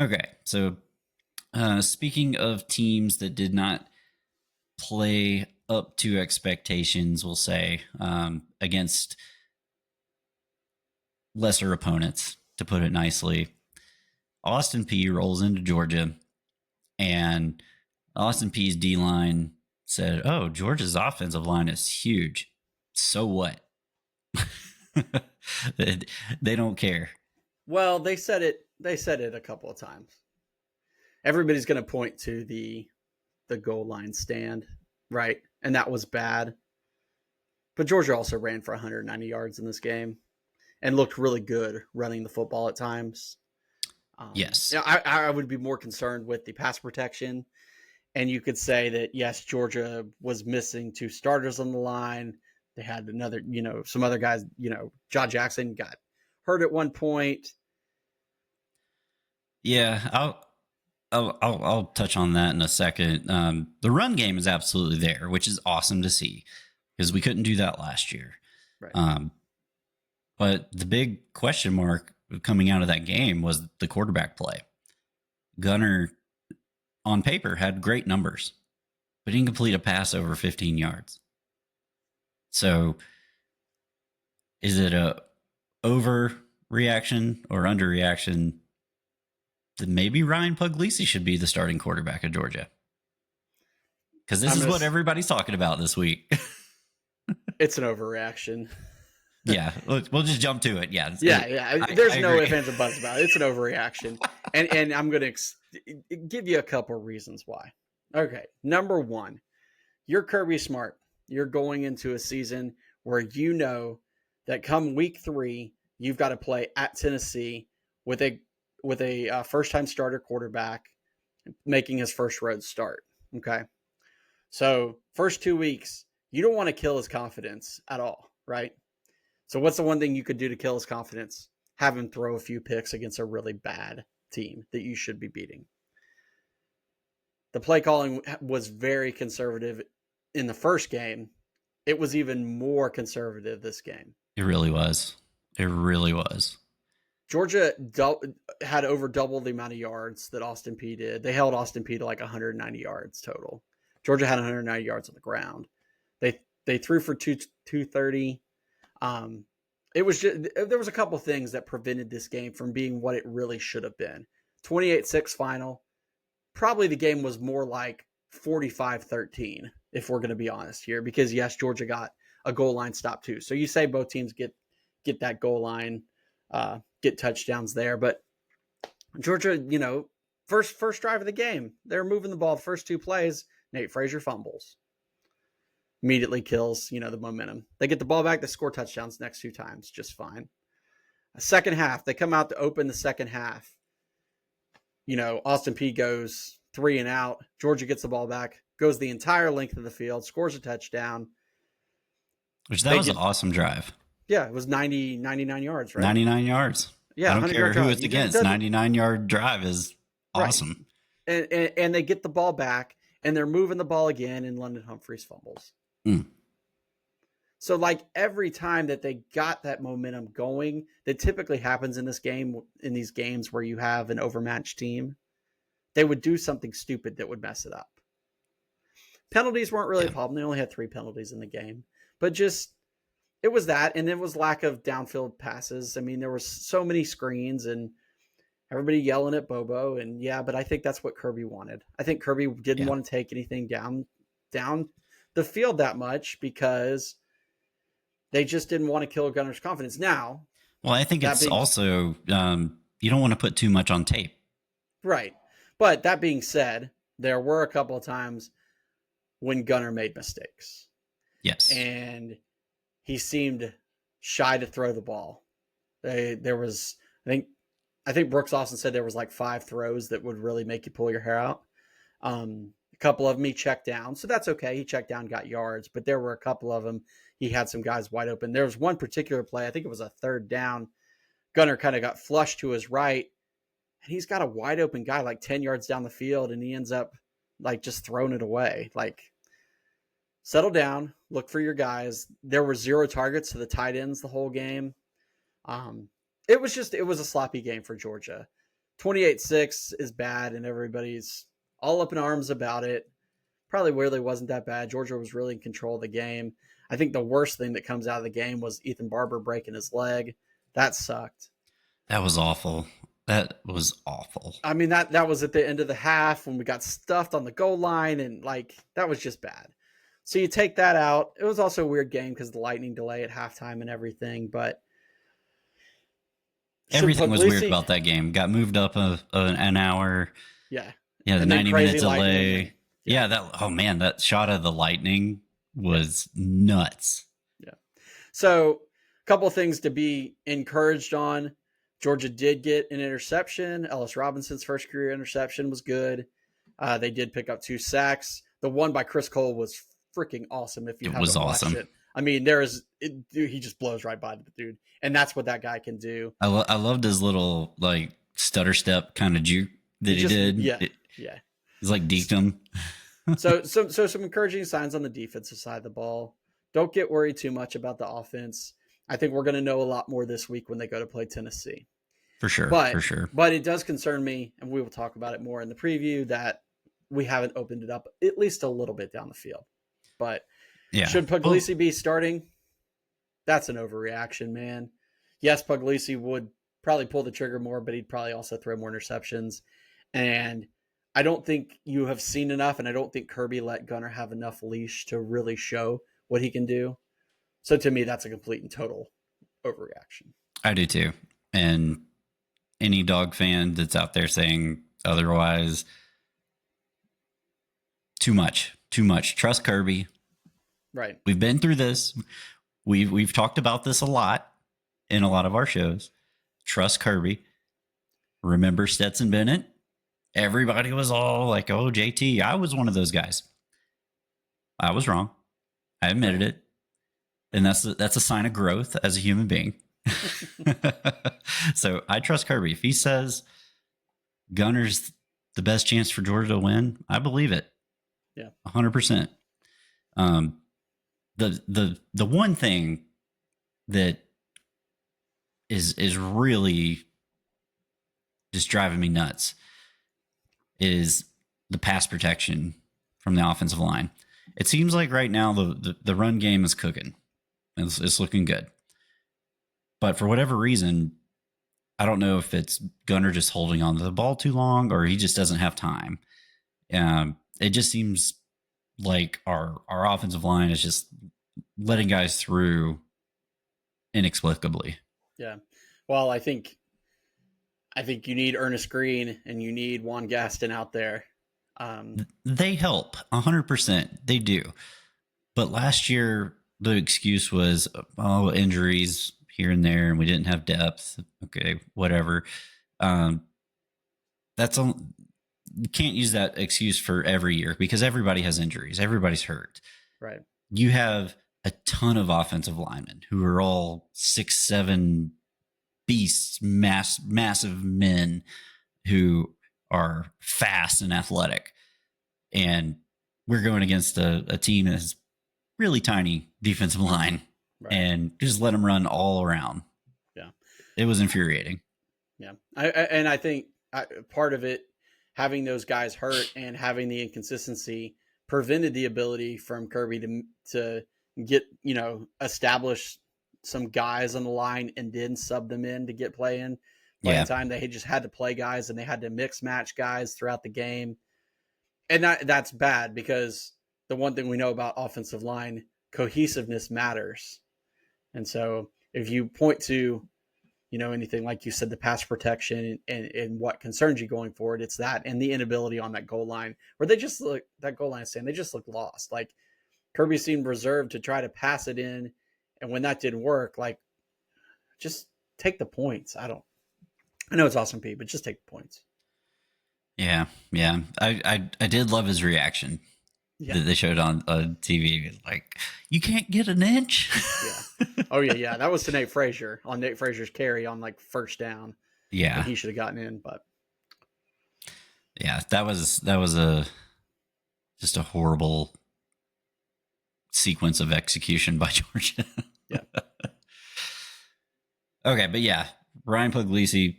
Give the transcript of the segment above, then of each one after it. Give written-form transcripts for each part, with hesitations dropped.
Okay, so speaking of teams that did not play up to expectations, we'll say, against lesser opponents, to put it nicely, Austin Peay rolls into Georgia, and Austin Peay's D line said, "Oh, Georgia's offensive line is huge. So what?" They don't care. Well, they said it. They said it a couple of times. Everybody's going to point to the goal line stand, right? And that was bad. But Georgia also ran for 190 yards in this game and looked really good running the football at times. Yes. I would be more concerned with the pass protection. And you could say that, yes, Georgia was missing two starters on the line. They had another, some other guys, John Jackson got hurt at one point. Yeah, I'll touch on that in a second. The run game is absolutely there, which is awesome to see because we couldn't do that last year. Right. But the big question mark coming out of that game was the quarterback play. Gunner, on paper, had great numbers, but didn't complete a pass over 15 yards. So is it a overreaction or underreaction? Then maybe Ryan Puglisi should be the starting quarterback of Georgia. Because this is what everybody's talking about this week. It's an overreaction. Yeah, we'll just jump to it. Yeah. There's no ifs, ands, or buts about it. It's an overreaction. and I'm going to give you a couple of reasons why. Okay, number one, you're Kirby Smart. You're going into a season where you know that come week 3, you've got to play at Tennessee with a first-time starter quarterback making his first road start. Okay, so first 2 weeks, you don't want to kill his confidence at all, right? So what's the one thing you could do to kill his confidence? Have him throw a few picks against a really bad team that you should be beating. The play calling was very conservative in the first game. It was even more conservative this game. It really was. It really was. Georgia had over double the amount of yards that Austin Peay did. They held Austin Peay to like 190 yards total. Georgia had 190 yards on the ground. They threw for 230. It was just, there was a couple things that prevented this game from being what it really should have been. 28-6 final. Probably the game was more like 45-13, if we're going to be honest here, because yes, Georgia got a goal line stop too. So you say both teams get that goal line, get touchdowns there, but Georgia, first drive of the game, they're moving the ball. The first 2 plays, Nate Frazier fumbles. Immediately kills, the momentum. They get the ball back, they score touchdowns next 2 times, just fine. Second half, they come out to open the second half. Austin Peay goes 3 and out. Georgia gets the ball back, goes the entire length of the field, scores a touchdown. Which that was an awesome drive. Yeah, it was 99 yards, right? 99 yards. Yeah, I don't care who it's against. 99-yard drive is awesome. Right. And they get the ball back, and they're moving the ball again, and London Humphreys fumbles. So like every time that they got that momentum going, that typically happens in these games where you have an overmatched team, they would do something stupid that would mess it up. Penalties weren't really a problem. They only had 3 penalties in the game, but just, it was that. And it was lack of downfield passes. I mean, there were so many screens and everybody yelling at Bobo, and but I think that's what Kirby wanted. I think Kirby didn't want to take anything down the field that much because they just didn't want to kill Gunner's confidence. Now, well, I think it's also you don't want to put too much on tape, right? But that being said, there were a couple of times when Gunner made mistakes. Yes, and he seemed shy to throw the ball. There was, I think Brooks Austin said there was like 5 throws that would really make you pull your hair out. A couple of them he checked down, so that's okay. He checked down, got yards, but there were a couple of them he had some guys wide open. There was one particular play, I think it was a 3rd down. Gunner kind of got flushed to his right, and he's got a wide open guy like 10 yards down the field, and he ends up like just throwing it away. Like, settle down, look for your guys. There were 0 targets to the tight ends the whole game. It was a sloppy game for Georgia. 28-6 is bad, and everybody's all up in arms about it. Probably really wasn't that bad. Georgia was really in control of the game. I think the worst thing that comes out of the game was Ethan Barbour breaking his leg. That sucked. That was awful. That was awful. I mean, that was at the end of the half when we got stuffed on the goal line, and like that was just bad. So you take that out. It was also a weird game because of the lightning delay at halftime and everything, but everything was weird about that game. Got moved up an hour. Yeah. Yeah, the 90-minute delay. Yeah, that shot of the lightning was nuts. Yeah. So a couple of things to be encouraged on. Georgia did get an interception. Ellis Robinson's first career interception was good. They did pick up 2 sacks. The one by Chris Cole was freaking awesome. If you haven't watched it, I mean, he just blows right by the dude, and that's what that guy can do. I loved his little like stutter step kind of juke that he did. Yeah, It's like deked him. So some encouraging signs on the defensive side of the ball. Don't get worried too much about the offense. I think we're going to know a lot more this week when they go to play Tennessee. For sure. But it does concern me, and we will talk about it more in the preview, that we haven't opened it up at least a little bit down the field. But should Puglisi be starting? That's an overreaction, man. Yes, Puglisi would probably pull the trigger more, but he'd probably also throw more interceptions. And I don't think you have seen enough, and I don't think Kirby let Gunner have enough leash to really show what he can do. So to me, that's a complete and total overreaction. I do too. And any dog fan that's out there saying otherwise, too much. Trust Kirby. Right. We've been through this. We've talked about this a lot in a lot of our shows. Trust Kirby. Remember Stetson Bennett? Everybody was all like, oh, JT. I was one of those guys. I was wrong. I admitted it. And that's a sign of growth as a human being. So I trust Kirby. If he says Gunner's the best chance for Georgia to win, I believe it. Yeah. 100%. The one thing that is really just driving me nuts is the pass protection from the offensive line. It seems like right now the run game is cooking. It's looking good. But for whatever reason, I don't know if it's Gunner just holding on to the ball too long or he just doesn't have time. It just seems like our offensive line is just letting guys through inexplicably. Yeah. Well, I think you need Ernest Green and you need Juan Gaston out there. They help 100%. They do. But last year, the excuse was, injuries here and there, and we didn't have depth. Okay, whatever. You can't use that excuse for every year because everybody has injuries. Everybody's hurt. Right. You have a ton of offensive linemen who are all 6'7" beasts, massive men who are fast and athletic. And we're going against a team that has really tiny defensive line, right, and just let them run all around. Yeah. It was infuriating. Yeah. I think part of it, having those guys hurt and having the inconsistency prevented the ability from Kirby to get, establish some guys on the line and then sub them in to get playing time. They just had to play guys and they had to mix match guys throughout the game. And that's bad because the one thing we know about offensive line, cohesiveness matters. And so if you point to, anything like you said, the pass protection and what concerns you going forward, it's that and the inability on that goal line where they just look, that goal line stand, they just look lost. Like Kirby seemed reserved to try to pass it in. And when that didn't work, like just take the points. I know it's Austin Peay, but just take the points. Yeah. I did love his reaction that they showed on TV. Like, you can't get an inch. Yeah. Oh yeah. That was to Nate Frazier on Nate Frazier's carry on like first down. Yeah. He should have gotten in, but yeah, that was just a horrible sequence of execution by Georgia. Yeah. Okay, but yeah, Ryan Puglisi,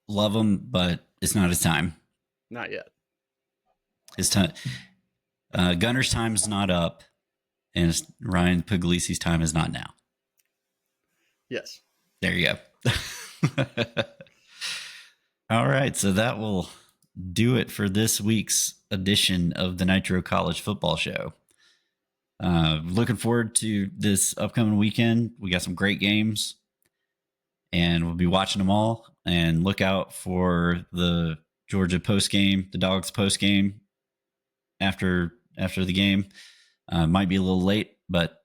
love him, but it's not his time. Not yet. His time, Gunner's time is not up, and Ryan Puglisi's time is not now. Yes. There you go. All right, so that will do it for this week's edition of the Nitro College Football Show. Looking forward to this upcoming weekend. We got some great games, and we'll be watching them all. And look out for the Georgia post game, the Dawgs post game after the game. Might be a little late, but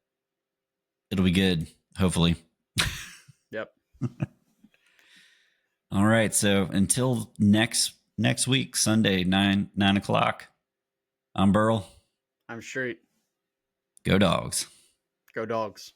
it'll be good, hopefully. Yep. All right. So until next week, Sunday, 9 o'clock, I'm Burl. I'm Street. Go Dawgs. Go Dawgs.